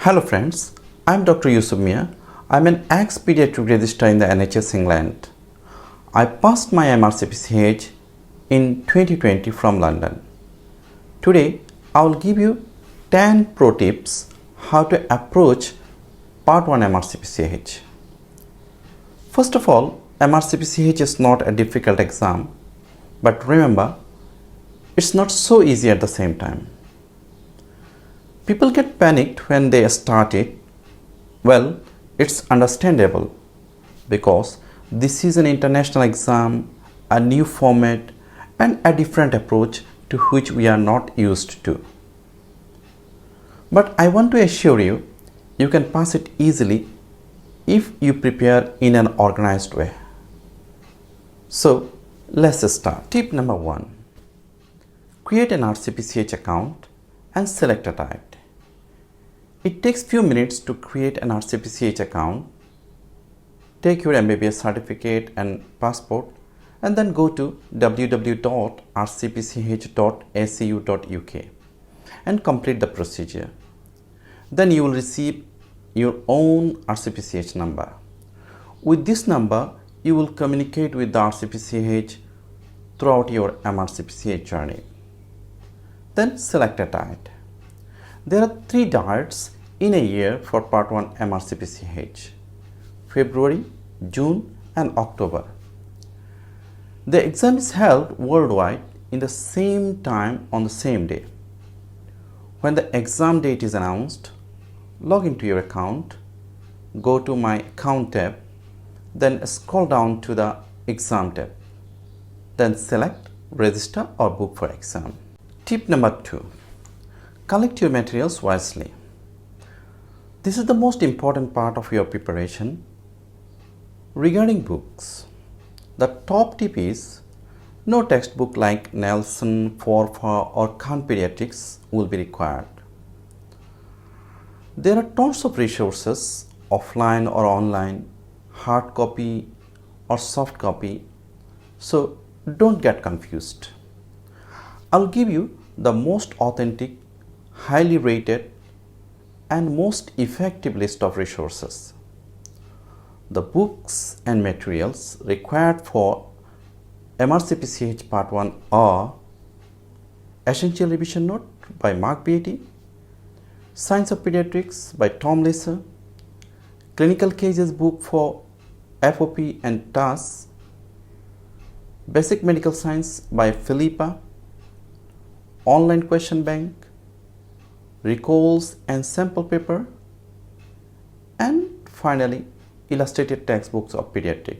Hello friends, I'm Dr. Yusuf Mia. I'm an ex-pediatric registrar in the NHS England. I passed my MRCPCH in 2020 from London. Today, I will give you 10 pro tips how to approach Part 1 MRCPCH. First of all, MRCPCH is not a difficult exam, but remember, it's not so easy at the same time. People get panicked when they start it. Well, it's understandable because this is an international exam, a new format, and a different approach to which we are not used to. But I want to assure you, you can pass it easily if you prepare in an organized way. So, let's start. Tip number 1. Create an RCPCH account and select a type. It takes few minutes to create an RCPCH account. Take your MBBS certificate and passport and then go to www.rcpch.ac.uk and complete the procedure. Then you will receive your own RCPCH number. With this number, you will communicate with the RCPCH throughout your MRCPCH journey. Then select a diet. There are 3 diets in a year for Part 1 MRCPCH: February, June and October. The exam is held worldwide in the same time on the same day. When the exam date is announced, log into your account, go to My Account tab, then scroll down to the Exam tab. Then select Register or Book for Exam. Tip number 2. Collect your materials wisely. This is the most important part of your preparation. Regarding books, the top tip is no textbook like Nelson, Forfa or Khan Paediatrics will be required. There are tons of resources, offline or online, hard copy or soft copy, so don't get confused. I'll give you the most authentic, highly rated and most effective list of resources. The books and materials required for MRCPCH Part 1 are Essential Revision Note by Mark Beatty, Science of Paediatrics by Tom Lesser, Clinical Cases book for FOP and TAS, Basic Medical Science by Philippa, Online Question Bank, recalls and sample paper, and finally illustrated textbooks of pediatric.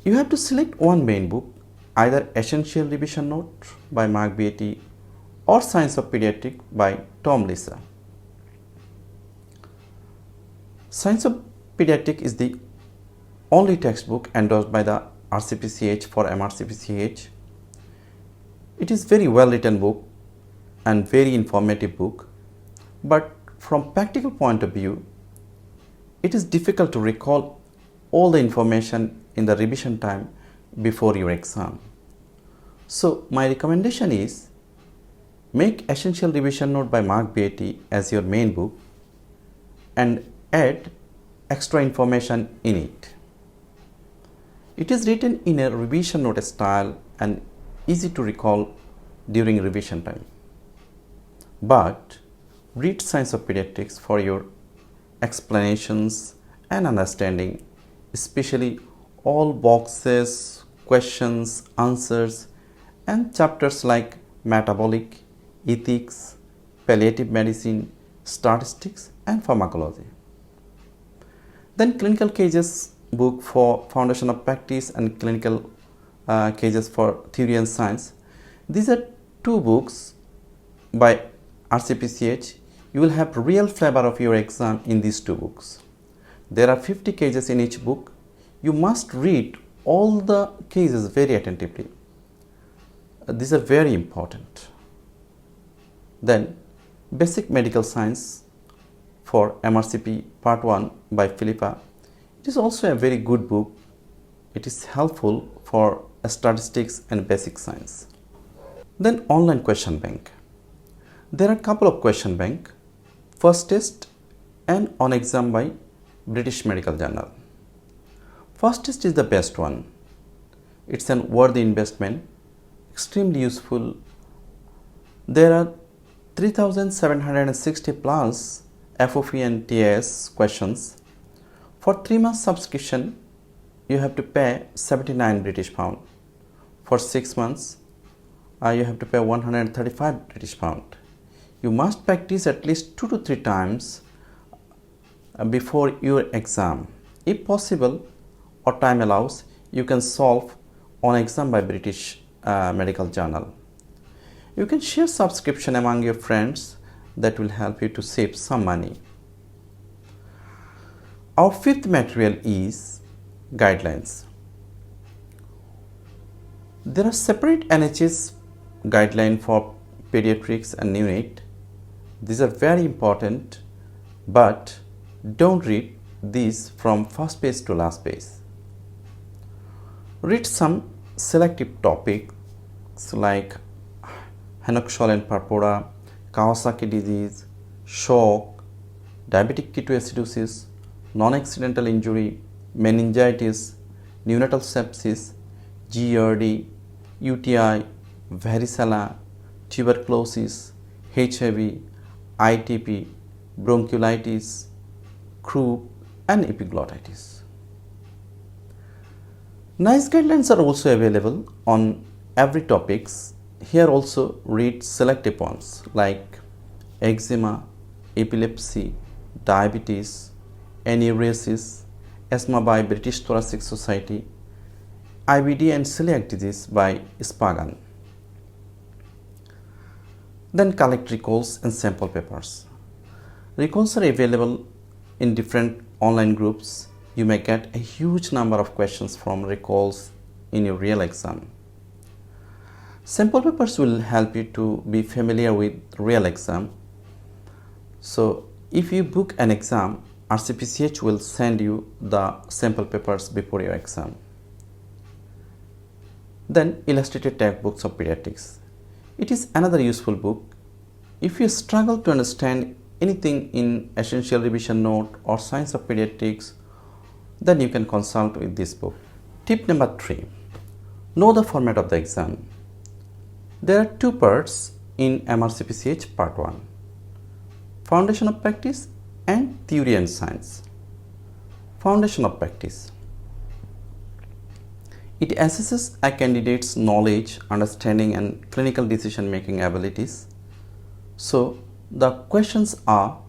You have to select one main book, either Essential Revision Note by Mark Beatty or Science of Pediatric by Tom Lesser. Science of Pediatric is the only textbook endorsed by the RCPCH for MRCPCH. It is very well written book and very informative book, but from practical point of view, it is difficult to recall all the information in the revision time before your exam. So my recommendation is make Essential Revision Note by Mark Beatty as your main book and add extra information in it. It is written in a revision note style and easy to recall during revision time. But read Science of Pediatrics for your explanations and understanding, especially all boxes, questions, answers, and chapters like metabolic, ethics, palliative medicine, statistics, and pharmacology. Then Clinical Cases book for Foundation of Practice and Clinical Cases for Theory and Science. These are 2 books by RCPCH. You will have real flavor of your exam in these 2 books. There are 50 cases in each book. You must read all the cases very attentively. These are very important. Then Basic Medical Science for MRCP Part 1 by Philippa. It is also a very good book. It is helpful for statistics and basic science. Then Online Question Bank. There are a couple of question bank. first test and on exam by British Medical Journal. First test is the best one. It's an worthy investment, extremely useful. There are 3760 plus FOP and TAS questions. For 3 months subscription, you have to pay 79 British pound. For 6 months, you have to pay 135 British pound. You must practice at least 2 to 3 times before your exam. If possible or time allows, you can solve on exam by British Medical Journal. You can share subscription among your friends. That will help you to save some money. Our fifth material is guidelines. There are separate NHS guidelines for pediatrics and neonate. These are very important, but don't read these from first page to last page. Read some selective topics like henoch-Schönlein purpura, Kawasaki disease, shock, diabetic ketoacidosis, non-accidental injury, meningitis, neonatal sepsis, GERD, UTI, varicella, tuberculosis, HIV, ITP, bronchiolitis, croup and epiglottitis. NICE guidelines are also available on every topics. Here also read selective ones like eczema, epilepsy, diabetes, enuresis, asthma by British Thoracic Society, IBD and celiac disease by Spagan. Then collect recalls and sample papers. Recalls are available in different online groups. You may get a huge number of questions from recalls in your real exam. Sample papers will help you to be familiar with real exam. So if you book an exam, MRCPCH will send you the sample papers before your exam. Then illustrated textbooks of pediatrics. It is another useful book. If you struggle to understand anything in Essential Revision Note or Science of Pediatrics, then you can consult with this book. Tip number 3. Know the format of the exam. There are 2 parts in MRCPCH Part 1. Foundation of Practice and Theory and Science. Foundation of Practice. It assesses a candidate's knowledge, understanding and clinical decision making abilities. So the questions are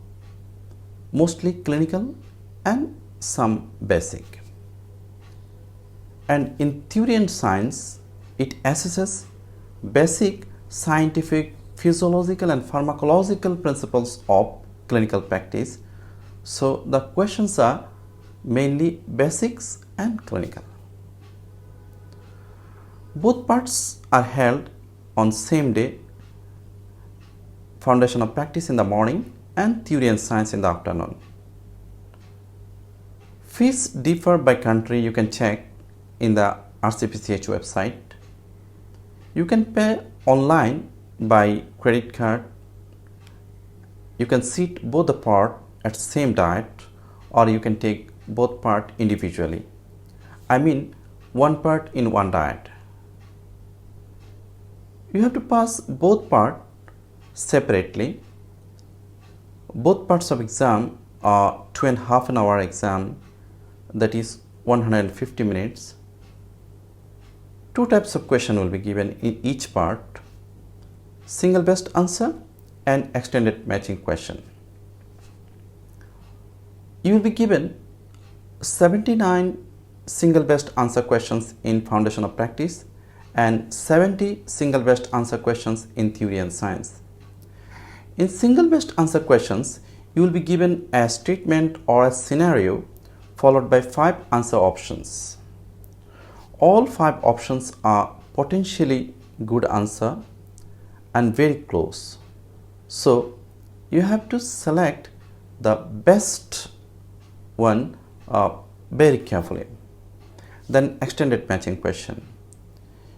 mostly clinical and some basic. And in Theory and Science, it assesses basic scientific, physiological and pharmacological principles of clinical practice. So the questions are mainly basics and clinical. Both parts are held on same day, Foundation of Practice in the morning and Theory and Science in the afternoon. Fees differ by country. You can check in the MRCPCH website. You can pay online by credit card. You can sit both the part at same diet, or you can take both part individually. I mean one part in one diet. You have to pass both part separately. Both parts of exam are 2.5 hour exam, that is 150 minutes. 2 types of question will be given in each part: single best answer and extended matching question. You will be given 79 single best answer questions in Foundation of Practice and 70 single best answer questions in Theory and Science. In single best answer questions, you will be given a statement or a scenario followed by 5 answer options. All 5 options are potentially good answer and very close. So you have to select the best one very carefully. Then extended matching question.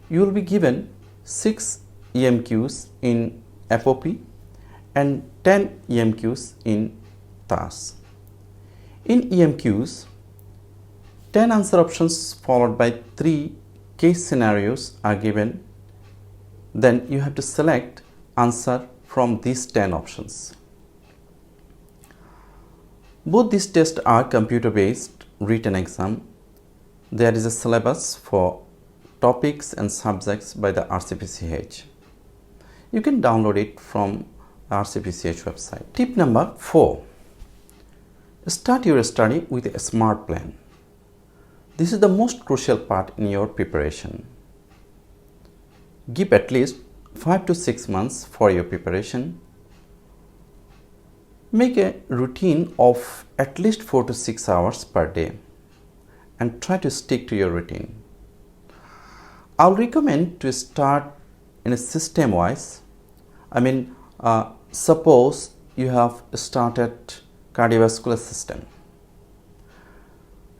You will be given 6 EMQs in FOP and 10 EMQs in task. In EMQs, 10 answer options followed by 3 case scenarios are given. Then you have to select answer from these 10 options. Both these tests are computer-based written exam. There is a syllabus for topics and subjects by the RCPCH. You can download it from the RCPCH website. Tip number 4. Start your study with a smart plan. This is the most crucial part in your preparation. Give at least 5 to 6 months for your preparation. Make a routine of at least 4 to 6 hours per day and try to stick to your routine. I'll recommend to start in a system wise. Suppose you have started cardiovascular system.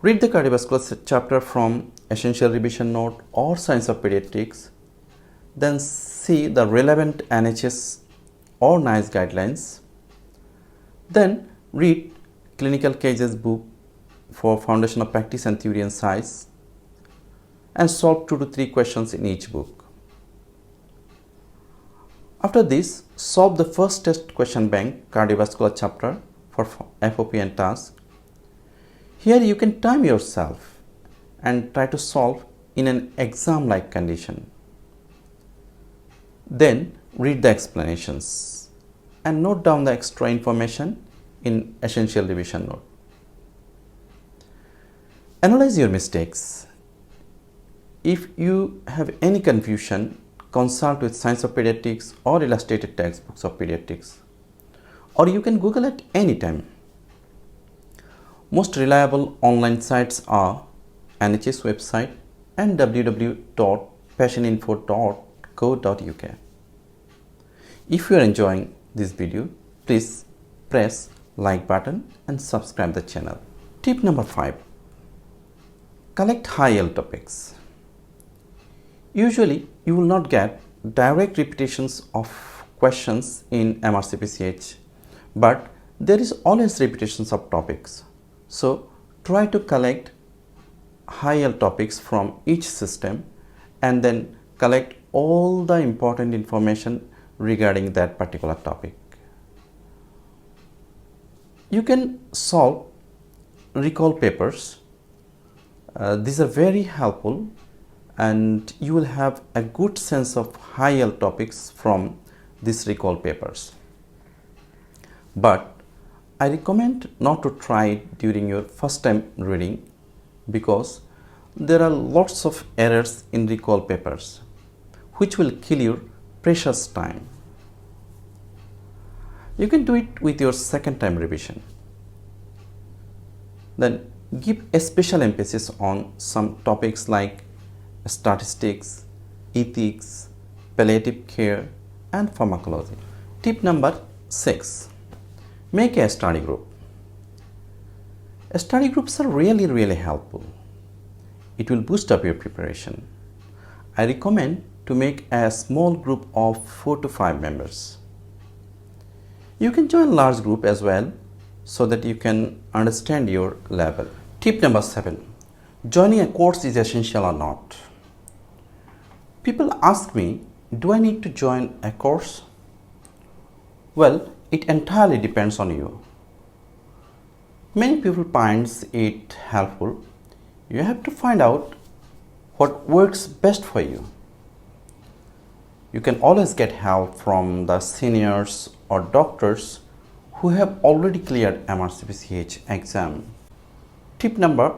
Read the cardiovascular chapter from Essential Revision Note or Science of Pediatrics. Then see the relevant NHS or NICE guidelines. Then read Clinical Cases book for Foundation of Practice and Theory and Science and solve 2 to 3 questions in each book. After this, solve the first test question bank cardiovascular chapter for FOP and task. Here you can time yourself and try to solve in an exam-like condition. Then read the explanations and note down the extra information in Essential Revision Note. Analyze your mistakes. If you have any confusion, consult with Science of Pediatrics or illustrated textbooks of pediatrics, or you can Google at any time. Most reliable online sites are NHS website and www.passioninfo.co.uk. If you are enjoying this video, please press like button and subscribe the channel. Tip number 5. Collect high-yield topics. Usually, you will not get direct repetitions of questions in MRCPCH, but there is always repetitions of topics. So, try to collect high-yield topics from each system and then collect all the important information regarding that particular topic. You can solve recall papers. These are very helpful and you will have a good sense of high-yield topics from these recall papers. But I recommend not to try it during your first time reading because there are lots of errors in recall papers which will kill your precious time. You can do it with your second time revision. Then give a special emphasis on some topics like statistics, ethics, palliative care and pharmacology. Tip number 6. Make a study group. Study groups are really helpful. It will boost up your preparation. I recommend to make a small group of 4 to 5 members. You can join a large group as well so that you can understand your level. Tip number 7. Joining a course is essential or not? People ask me, do I need to join a course? Well, it entirely depends on you. Many people find it helpful. You have to find out what works best for you. You can always get help from the seniors or doctors who have already cleared MRCPCH exam. Tip number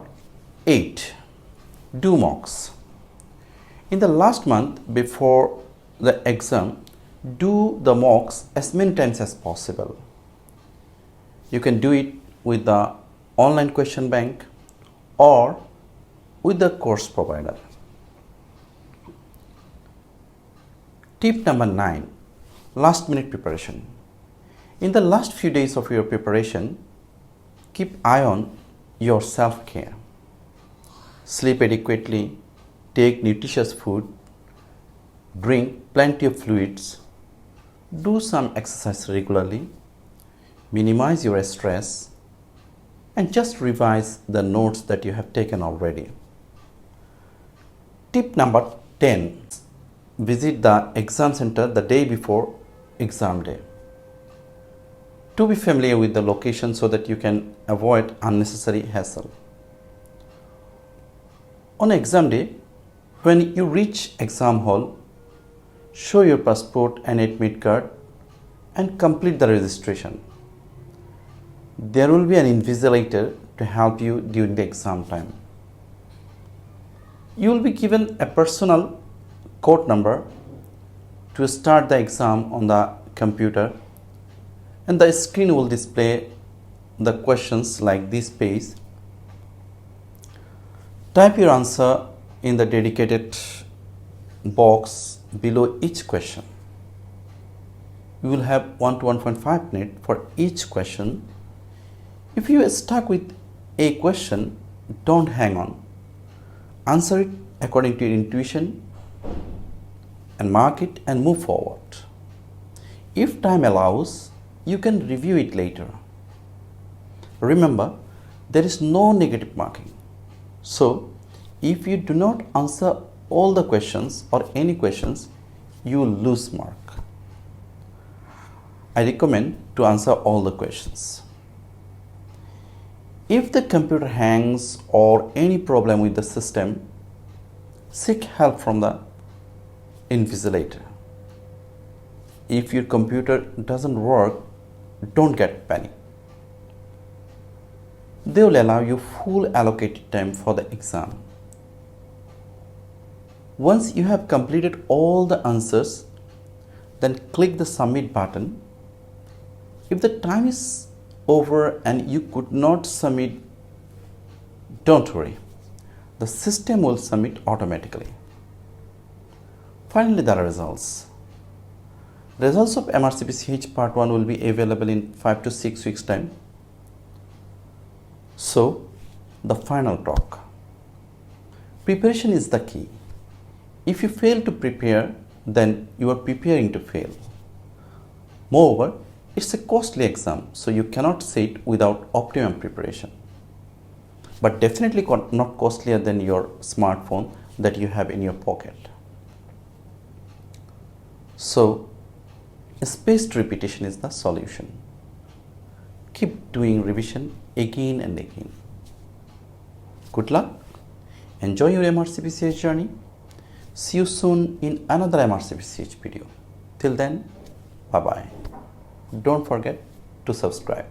8. Do mocks. In the last month before the exam, do the mocks as many times as possible. You can do it with the online question bank or with the course provider. Tip number 9. Last minute preparation. In the last few days of your preparation, keep eye on your self-care. Sleep adequately, take nutritious food, drink plenty of fluids, do some exercise regularly minimize your stress, and just revise the notes that you have taken already. Tip number 10. Visit the exam center the day before exam day. To be familiar with the location so that you can avoid unnecessary hassle. On exam day, when you reach exam hall, show your passport and admit card and complete the registration. There will be an invigilator to help you during the exam time. You will be given a personal code number to start the exam on the computer, and the screen will display the questions like this page. Type your answer in the dedicated box below each question. You will have 1 to 1.5 minutes for each question. If you are stuck with a question, don't hang on. Answer it according to your intuition and mark it and move forward. If time allows, you can review it later. Remember, there is no negative marking. So, if you do not answer all the questions or any questions, you will lose mark. I recommend to answer all the questions. If the computer hangs or any problem with the system, seek help from the invigilator. If your computer doesn't work, don't get panic. They will allow you full allocated time for the exam. Once you have completed all the answers, then click the submit button. If the time is over and you could not submit, don't worry. The system will submit automatically. Finally, the results. Results of MRCPCH Part 1 will be available in 5 to 6 weeks time. So, the final talk. Preparation is the key. If you fail to prepare, then you are preparing to fail. Moreover, it's a costly exam, so you cannot sit without optimum preparation. But definitely not costlier than your smartphone that you have in your pocket. So, spaced repetition is the solution. Keep doing revision again and again. Good luck. Enjoy your MRCPCH journey. See you soon in another MRCPCH video. Till then, bye-bye. Don't forget to subscribe.